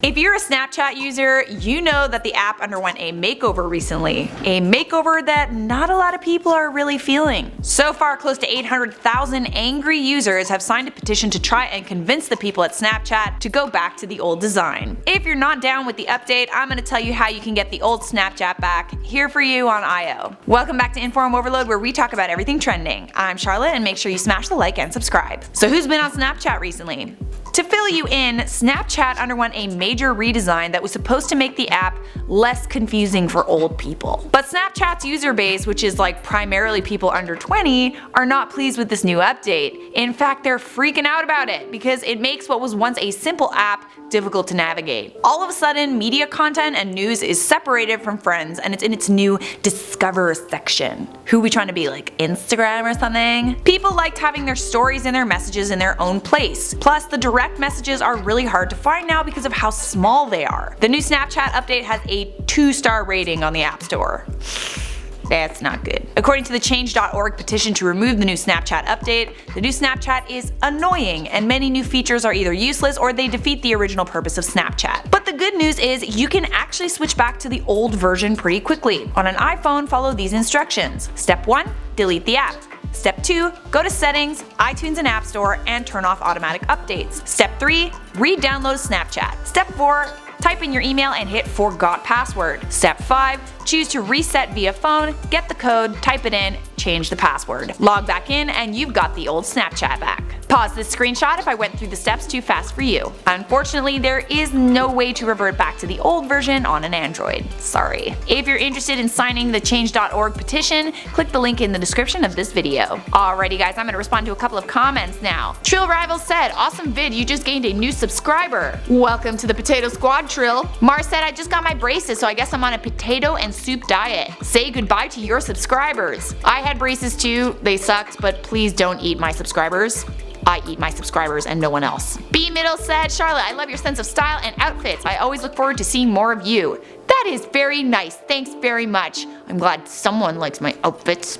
If you're a Snapchat user, you know that the app underwent a makeover recently. A makeover that not a lot of people are really feeling. So far, close to 800,000 angry users have signed a petition to try and convince the people at Snapchat to go back to the old design. If you're not down with the update, I'm going to tell you how you can get the old Snapchat back, here for you on IO. Welcome back to InformOverload, where we talk about everything trending. I'm Charlotte, and make sure you smash the like and subscribe. So who's been on Snapchat recently? To fill you in, Snapchat underwent a major redesign that was supposed to make the app less confusing for old people. But Snapchat's user base, which is like primarily people under 20, are not pleased with this new update. In fact, they're freaking out about it because it makes what was once a simple app difficult to navigate. All of a sudden, media content and news is separated from friends, and it's in its new Discover section. Who we trying to be, like Instagram or something? People liked having their stories and their messages in their own place. Plus, the direct messages are really hard to find now because of how small they are. The new Snapchat update has a 2-star rating on the App Store. That's not good. According to the Change.org petition to remove the new Snapchat update, the new Snapchat is annoying and many new features are either useless or they defeat the original purpose of Snapchat. But the good news is you can actually switch back to the old version pretty quickly. On an iPhone, follow these instructions. Step 1, delete the app. Step 2, go to Settings, iTunes and App Store, and turn off automatic updates. Step 3, re-download Snapchat. Step 4, type in your email and hit Forgot Password. Step 5, choose to reset via phone, get the code, type it in, change the password. Log back in and you've got the old Snapchat back. Pause this screenshot if I went through the steps too fast for you. Unfortunately, there is no way to revert back to the old version on an Android. Sorry. If you're interested in signing the Change.org petition, click the link in the description of this video. Alrighty guys, I'm gonna respond to a couple of comments now. Trill Rivals said, awesome vid, you just gained a new subscriber. Welcome to the Potato Squad, Trill. Mars said, I just got my braces, so I guess I'm on a potato and soup diet. Say goodbye to your subscribers. I had braces too, they sucked, but please don't eat my subscribers. I eat my subscribers and no one else. B Middle said, Charlotte, I love your sense of style and outfits. I always look forward to seeing more of you. That is very nice. Thanks very much. I'm glad someone likes my outfits.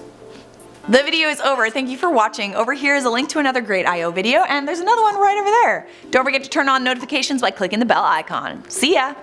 The video is over. Thank you for watching. Over here is a link to another great IO video, and there's another one right over there. Don't forget to turn on notifications by clicking the bell icon. See ya!